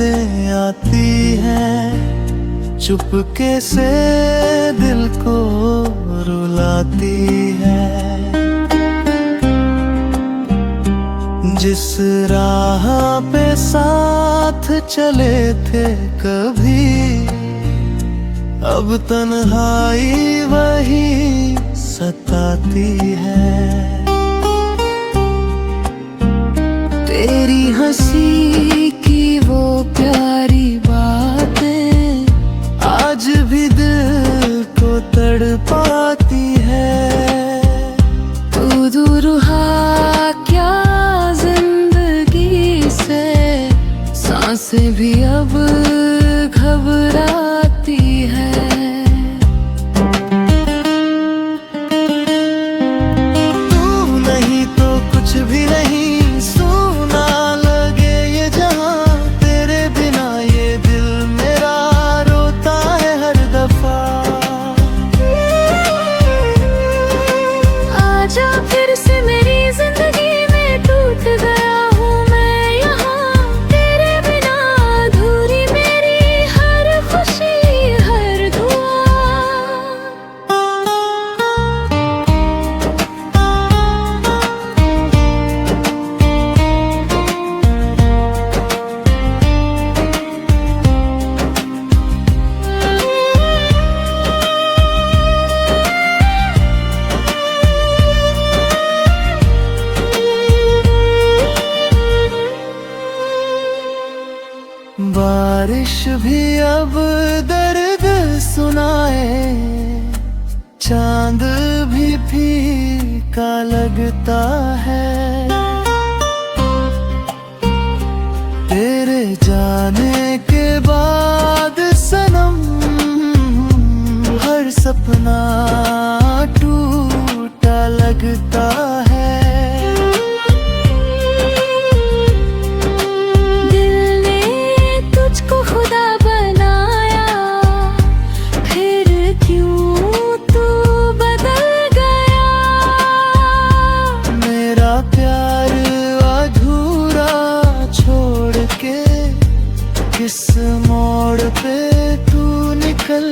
यादें आती हैं, चुपके से दिल को रुलाती है। जिस राह पे साथ चले थे कभी, अब तन्हाई वही सताती है। तेरी हंसी की वो प्यारी बातें आज भी दिल को तड़पाती है। तू दूर रहा क्या जिंदगी से, सांसें भी अब घबराती है। तू नहीं तो कुछ भी नहीं, फिर से मेरी जिंदगी में टूट गया हूँ मैं यहाँ, तेरे बिना अधूरी मेरी हर खुशी हर दुआ। बारिश भी अब दर्द सुनाए, चांद भी फीका लगता है। तेरे जाने के बाद सनम हर सपना टूटा लगता है। किस मोड़ पे तू निकल